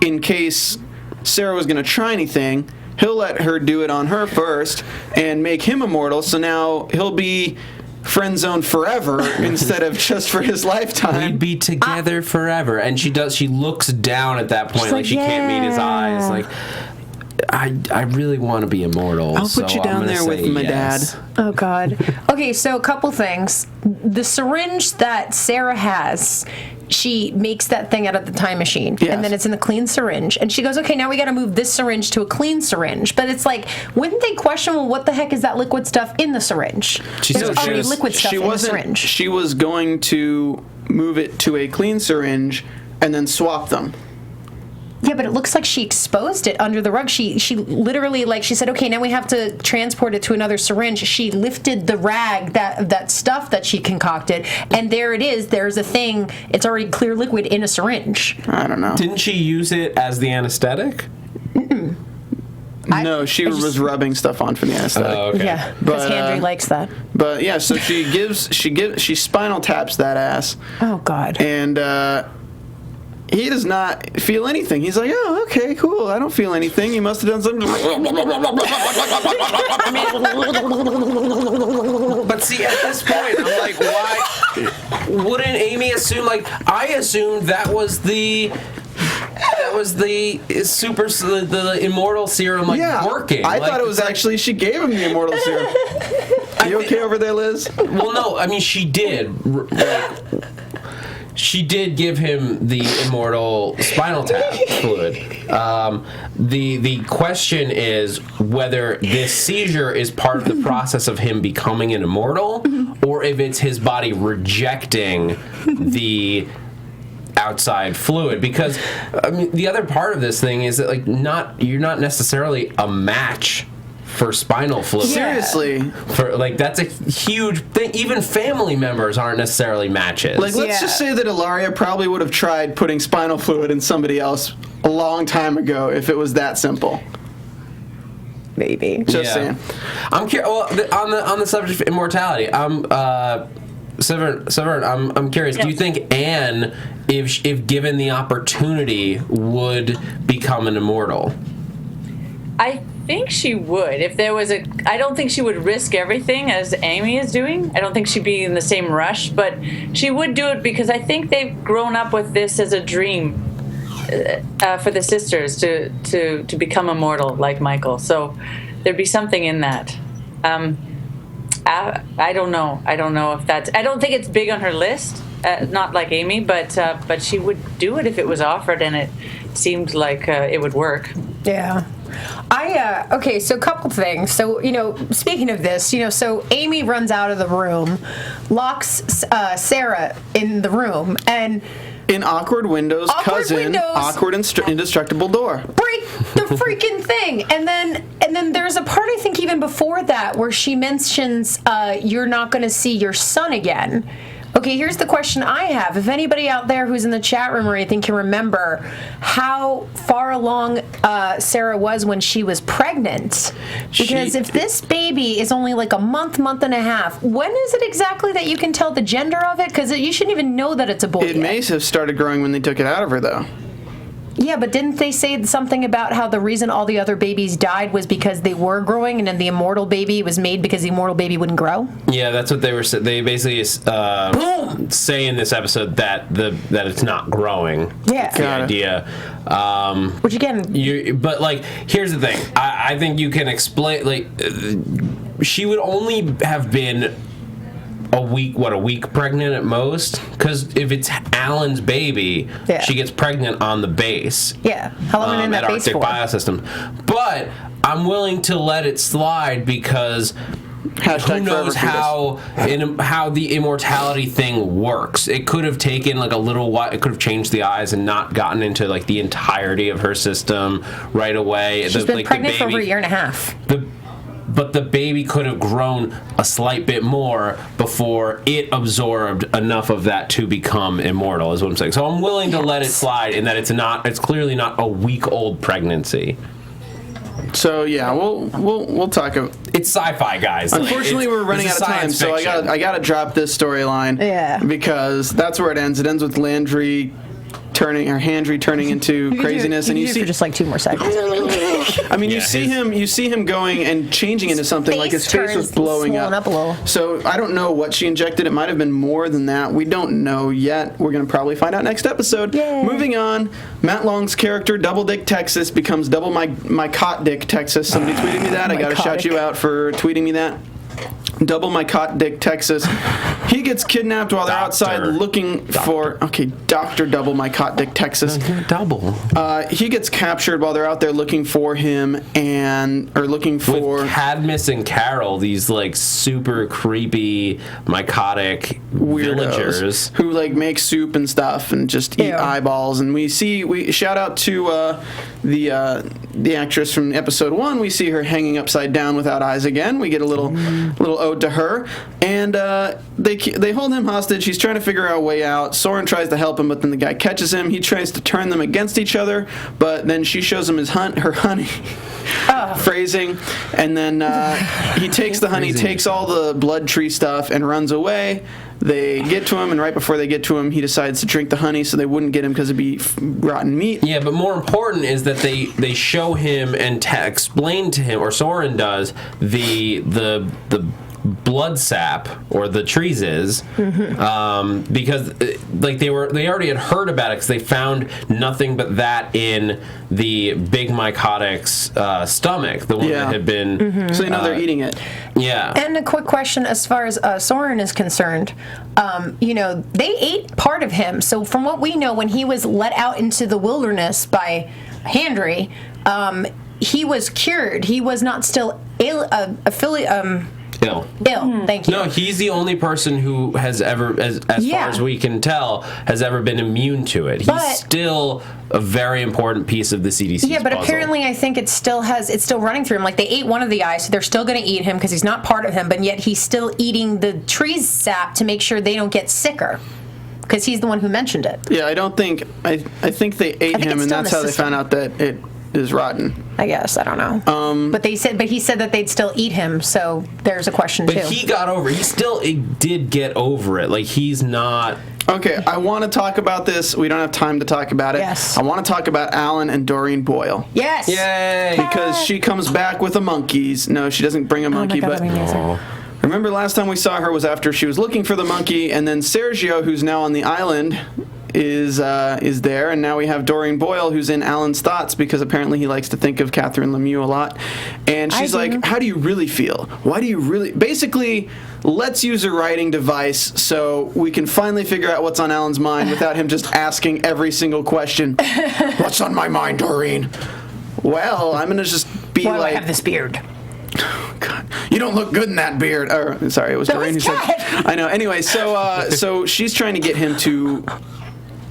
S4: in case Sarah was going to try anything, he'll let her do it on her first and make him immortal. So now he'll be friend zoned forever instead of just for his lifetime.
S3: We'd be together forever. And she does. She looks down at that point,
S2: She's
S3: like
S2: like,
S3: she can't meet his eyes.
S2: yeah.
S3: Like, I really want to be immortal.
S4: I'll put
S3: so
S4: you down
S3: I'm gonna
S4: there with
S3: say
S4: my
S3: yes.
S4: dad.
S2: Oh God. Okay, so a couple things. The syringe that Sarah has, she makes that thing out of the time machine,
S4: Yes.
S2: and then it's in the clean syringe. And she goes, "Okay, now we got to move this syringe to a clean syringe." But it's like, wouldn't they question, well, what the heck is that liquid stuff in the syringe?
S3: She
S2: There's
S3: said she
S2: already
S3: was-
S2: liquid stuff in the
S4: wasn't.
S2: syringe.
S4: She was going to move it to a clean syringe and then swap them.
S2: Yeah, but it looks like she exposed it under the rug. She literally, like, she said, okay, now we have to transport it to another syringe. She lifted the rag, that stuff that she concocted, and there it is. There's a thing. It's already clear liquid in a syringe.
S4: I don't know.
S3: Didn't she use it as the anesthetic?
S2: I
S4: No, she was rubbing stuff on for the anesthetic.
S3: Oh, okay.
S2: Yeah, because
S4: But,
S2: Henry likes that.
S4: But yeah, so she spinal taps that ass,
S2: Oh, God.
S4: and he does not feel anything. He's like, oh, okay, cool. I don't feel anything. You must have done something.
S3: But see, at this point, I'm like, why wouldn't Amy assume? Like, I assumed that was the immortal serum working.
S4: I thought it was actually she gave him the immortal serum. You okay over there, Liz?
S3: Well, no, I mean she did. She did give him the immortal spinal tap fluid. The question is whether this seizure is part of the process of him becoming an immortal, or if it's his body rejecting the outside fluid. Because I mean, the other part of this thing is that you're not necessarily a match for spinal fluid.
S4: Seriously.
S3: For that's a huge thing. Even family members aren't necessarily matches.
S4: Let's just say that Ilaria probably would have tried putting spinal fluid in somebody else a long time ago if it was that simple.
S2: Maybe.
S4: Just saying.
S3: I'm curious. Well, on the subject of immortality, Severn, I'm curious. Do you think Anne, if given the opportunity, would become an immortal?
S5: I think she would. If there was I don't think she would risk everything as Amy is doing. I don't think she'd be in the same rush, but she would do it because I think they've grown up with this as a dream for the sisters to become immortal like Michael. So there'd be something in that. I don't know. I don't know if that's. I don't think it's big on her list. Not like Amy, but she would do it if it was offered and it seemed like it would work.
S2: Yeah. Okay, so a couple things. So, speaking of this, so Amy runs out of the room, locks Sarah in the room, and
S4: in awkward windows, awkward indestructible door.
S2: Break the freaking thing. And then there's a part, I think, even before that, where she mentions you're not going to see your son again. Okay, here's the question I have. If anybody out there who's in the chat room or anything can remember how far along Sarah was when she was pregnant. Because if this baby is only like a month and a half, when is it exactly that you can tell the gender of it? Because you shouldn't even know that it's a boy
S4: It may have started growing when they took it out of her, though.
S2: Yeah, but didn't they say something about how the reason all the other babies died was because they were growing, and then the immortal baby was made because the immortal baby wouldn't grow?
S3: Yeah, that's what they were. They basically say in this episode that it's not growing.
S2: Yeah,
S3: that's the idea.
S2: Which again,
S3: but here's the thing. I think you can explain. She would only have been a week pregnant at most, because if it's Alan's baby, she gets pregnant on the base.
S2: Yeah, how long in that base
S3: Arctic
S2: for?
S3: Biosystem. But I'm willing to let it slide because who knows how the immortality thing works. It could have taken a little while. It could have changed the eyes and not gotten into the entirety of her system right away.
S2: She's been pregnant for over a year and a half.
S3: But the baby could have grown a slight bit more before it absorbed enough of that to become immortal, is what I'm saying. So I'm willing to let it slide in that it's clearly not a week-old pregnancy.
S4: So yeah, we'll talk.
S3: It's sci-fi, guys.
S4: Unfortunately, we're running out of time, so I gotta drop this storyline.
S2: Yeah.
S4: Because that's where it ends. It ends with Handry turning into craziness, and you see
S2: for just 2 more seconds.
S4: I mean, you see him going and changing into something, his face was blowing up
S2: a little.
S4: So I don't know what she injected. It might have been more than that. We don't know yet. We're gonna probably find out next episode.
S2: Yay.
S4: Moving on, Matt Long's character Double Dick Texas becomes Double My Cot Dick Texas. Somebody tweeted me that. I gotta shout you out for tweeting me that. Double My Cot Dick Texas. He gets kidnapped while they're outside looking for... Okay, Dr. Double My Cot Dick Texas.
S3: Double.
S4: He gets captured while they're out there looking for him with
S3: Cadmus and Carol, these super creepy, mycotic villagers
S4: who make soup and stuff and just eat eyeballs. And we shout out to the actress from episode 1. We see her hanging upside down without eyes again. We get a little Little ode to her. And they hold him hostage. He's trying to figure out a way out. Soren tries to help him, but then the guy catches him. He tries to turn them against each other, but then she shows him her honey. Phrasing. And then he takes the honey, takes all the blood tree stuff, and runs away. They get to him, and right before they get to him, he decides to drink the honey so they wouldn't get him because it'd be rotten meat.
S3: Yeah, but more important is that they show him and explain to him, or Soren does, the blood sap or the trees is because like they already had heard about it because they found nothing but that in the big mycotic's stomach, the one that had been
S4: so they're eating it.
S3: Yeah.
S2: And a quick question as far as Soren is concerned, they ate part of him. So from what we know, when he was let out into the wilderness by Handry, he was cured. He was not still ill. Thank you.
S3: No, he's the only person who has ever, as far as we can tell, has ever been immune to it. He's still a very important piece of the CDC's
S2: Yeah, but
S3: puzzle.
S2: apparently I think it's still running through him. Like, they ate one of the eyes, so they're still going to eat him because he's not part of him, but yet he's still eating the tree's sap to make sure they don't get sicker. Because he's the one who mentioned it.
S4: Yeah, I think they ate him, and that's how they found out that it is rotten.
S2: I guess, I don't know. But he said that they'd still eat him, so there's a question too.
S3: But he got over it. He still did get over it. Like, he's not...
S4: Okay, I want to talk about this. We don't have time to talk about it.
S2: Yes.
S4: I want to talk about Alan and Doreen Boyle.
S2: Yes!
S3: Yay!
S4: Because she comes back with the monkeys. No, she doesn't bring a monkey,
S2: God,
S4: but... Remember last time we saw her was after she was looking for the monkey, and then Sergio, who's now on the island, is there, and now we have Doreen Boyle, who's in Alan's thoughts because apparently he likes to think of Catherine Lemieux a lot. And she's like, how do you really feel? Why do you really... Basically, let's use a writing device so we can finally figure out what's on Alan's mind without him just asking every single question. What's on my mind, Doreen? Well, I'm going to just be
S2: Why do I
S4: like...
S2: have this beard?
S4: Oh, God. You don't look good in that beard. Or, sorry, it was Doreen who said... I know. Anyway, so she's trying to get him to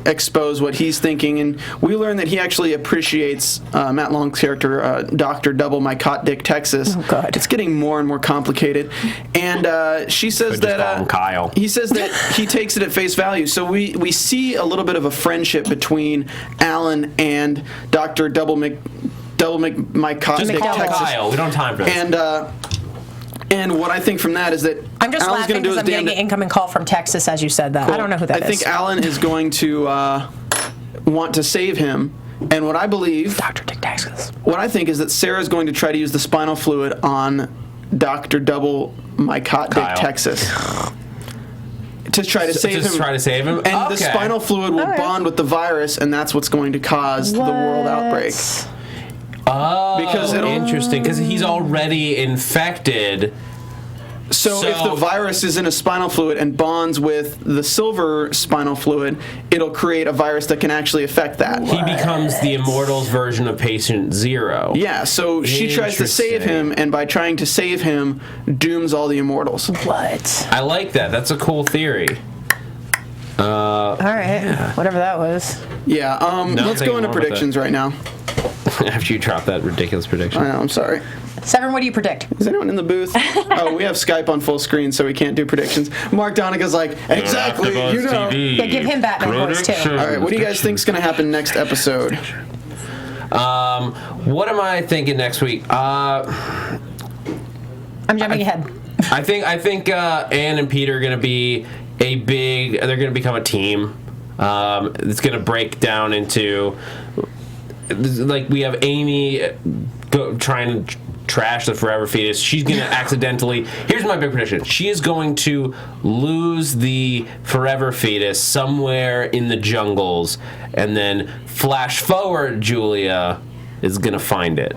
S4: expose what he's thinking, and we learn that he actually appreciates Matt Long's character, Dr. Double Mycot Texas.
S2: Oh, God.
S4: It's getting more and more complicated. And she says that...
S3: Kyle.
S4: He says that he takes it at face value. So we see a little bit of a friendship between Alan and Dr. Double Mycot
S3: Just call him
S4: Texas.
S3: Kyle. We don't have time for this.
S4: And what I think from that is that
S2: I'm just
S4: Alan's
S2: laughing because I'm getting an incoming call from Texas as you said that. Cool. I don't know who that is.
S4: I think Alan is going to want to save him. And what I believe...
S2: Dr. Dick Texas.
S4: What I think is that Sarah's going to try to use the spinal fluid on Dr. Double Mycot Texas. To try to save him.
S3: Just try to save him?
S4: And the spinal fluid will bond with the virus, and that's what's going to cause the world outbreak.
S3: Oh,
S4: because
S3: interesting. Because he's already infected.
S4: So if the virus is in a spinal fluid and bonds with the silver spinal fluid, it'll create a virus that can actually affect that.
S3: He becomes the Immortals version of Patient Zero.
S4: Yeah, so she tries to save him, and by trying to save him, dooms all the Immortals.
S2: What?
S3: I like that. That's a cool theory.
S2: All right, whatever that was.
S4: Yeah, let's go into predictions right now.
S3: After you drop that ridiculous prediction.
S4: I know, I'm sorry.
S2: Severn, what do you predict?
S4: Is anyone in the booth? Oh, we have Skype on full screen, so we can't do predictions. Mark Doniga's like, exactly, you know.
S2: Yeah, give him Batman voice, too.
S4: All right, what do you guys think is going to happen next episode?
S3: What am I thinking next week?
S2: I'm jumping ahead.
S3: I think Anne and Peter are going to be they're going to become a team. It's going to break down into, like, we have Amy trying to trash the forever fetus. She's going to accidentally, here's my big prediction, she is going to lose the forever fetus somewhere in the jungles, and then flash forward, Julia is going to find it.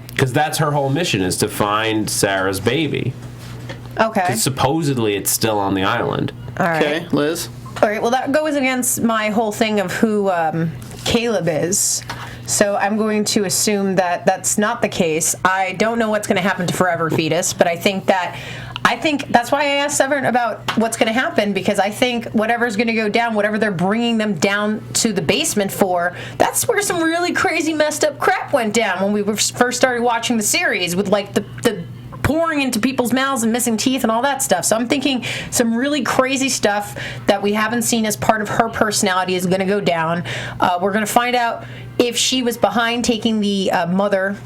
S3: Because that's her whole mission, is to find Sarah's baby.
S2: Okay.
S3: Because supposedly it's still on the island.
S2: All right.
S4: Okay, Liz?
S2: All right, well, that goes against my whole thing of who Caleb is. So I'm going to assume that that's not the case. I don't know what's going to happen to Forever Fetus, but I think that's why I asked Severn about what's going to happen, because I think whatever's going to go down, whatever they're bringing them down to the basement for, that's where some really crazy messed up crap went down when we first started watching the series with, like, the pouring into people's mouths and missing teeth and all that stuff. So I'm thinking some really crazy stuff that we haven't seen as part of her personality is going to go down. We're going to find out if she was behind taking the mother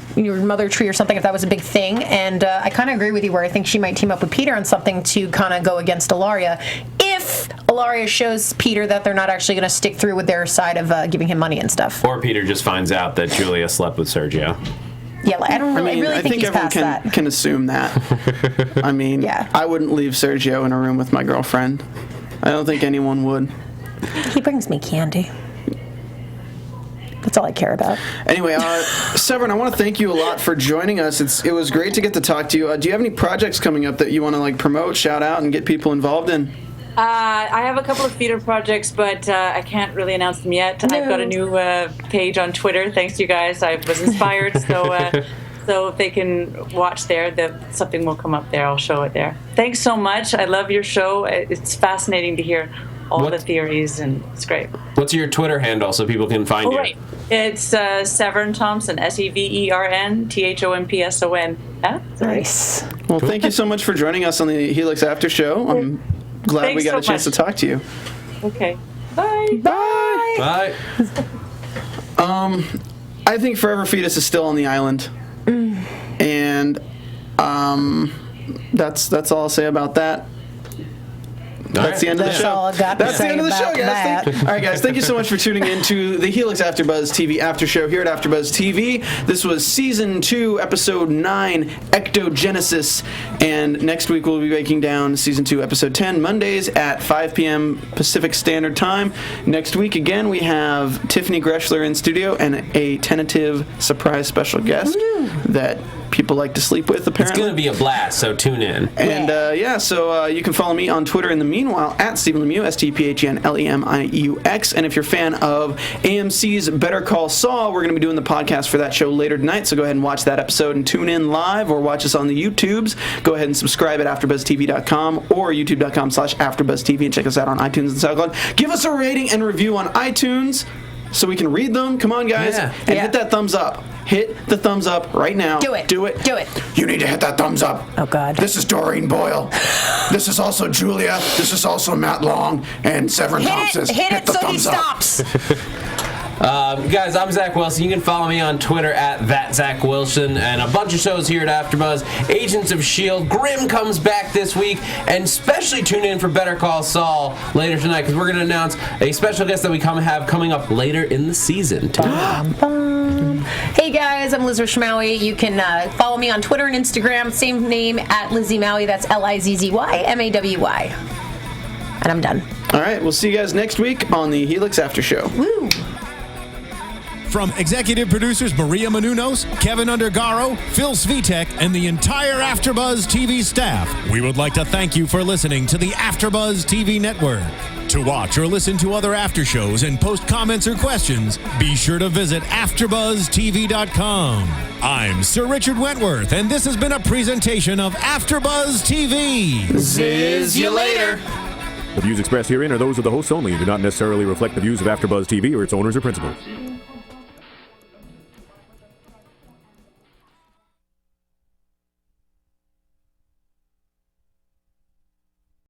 S2: tree or something, if that was a big thing. And I kind of agree with you where I think she might team up with Peter on something to kind of go against Ilaria. If Ilaria shows Peter that they're not actually going to stick through with their side of giving him money and stuff.
S3: Or Peter just finds out that Julia slept with Sergio.
S2: Yeah, I really think he's
S4: everyone
S2: past that.
S4: can assume that. I mean,
S2: Yeah.
S4: I wouldn't leave Sergio in a room with my girlfriend. I don't think anyone would.
S2: He brings me candy. That's all I care about.
S4: Anyway, Severn, I want to thank you a lot for joining us. It was great to get to talk to you. Do you have any projects coming up that you want to promote, shout out, and get people involved in?
S5: I have a couple of theater projects, but I can't really announce them yet.
S2: No.
S5: I've got a new page on Twitter. Thanks to you guys. I was inspired, so if they can watch there, something will come up there. I'll show it there. Thanks so much. I love your show. It's fascinating to hear all the theories, and it's great.
S3: What's your Twitter handle so people can find you?
S5: Right. It's Severn Thompson, Severn Thompson. Yeah?
S2: Nice.
S4: Well, thank you so much for joining us on the Helix After Show. I'm glad we got a chance to talk to you.
S5: Okay. Bye.
S3: Bye.
S4: I think Forever Fetus is still on the island. And that's all I'll say about that. That's the end of the show. That's the end of the show, guys. All right, guys. Thank you so much for tuning in to the Helix AfterBuzz TV After Show here at AfterBuzz TV. This was Season 2, Episode 9, Ectogenesis. And next week we'll be breaking down Season 2, Episode 10, Mondays at 5 p.m. Pacific Standard Time. Next week, again, we have Tiffany Greshler in studio and a tentative surprise special guest that people like to sleep with, apparently.
S3: It's going to be a blast, so tune in.
S4: And, so you can follow me on Twitter in the meanwhile at Stephen Lemieux, StephenLemieux. And if you're a fan of AMC's Better Call Saul, we're going to be doing the podcast for that show later tonight, so go ahead and watch that episode and tune in live or watch us on the YouTubes. Go ahead and subscribe at AfterBuzzTV.com or YouTube.com/AfterBuzzTV and check us out on iTunes and SoundCloud. Give us a rating and review on iTunes so we can read them. Come on, guys. And hit that thumbs up. Hit the thumbs up right now.
S2: Do it.
S4: Do it.
S2: Do it.
S4: You need to hit that thumbs up.
S2: Oh, God.
S4: This is Doreen Boyle. This is also Julia. This is also Matt Long and Severn Thompson.
S2: Hit it so he stops.
S3: Guys, I'm Zach Wilson. You can follow me on Twitter at @ZachWilson, and a bunch of shows here at AfterBuzz. Agents of S.H.I.E.L.D. Grimm comes back this week, and especially tune in for Better Call Saul later tonight, because we're going to announce a special guest that we have coming up later in the season.
S2: Hey guys, I'm Liz Rishmawy. You can follow me on Twitter and Instagram, same name at Lizzie Maui. That's LIZZYMAWY. And I'm done.
S4: All right, we'll see you guys next week on the Helix After Show.
S2: Woo!
S1: From executive producers Maria Menounos, Kevin Undergaro, Phil Svitek, and the entire AfterBuzz TV staff, we would like to thank you for listening to the AfterBuzz TV network. To watch or listen to other after shows and post comments or questions, be sure to visit AfterBuzzTV.com. I'm Sir Richard Wentworth, and this has been a presentation of AfterBuzz TV.
S4: Ziz you later.
S6: The views expressed herein are those of the hosts only and do not necessarily reflect the views of AfterBuzz TV or its owners or principals.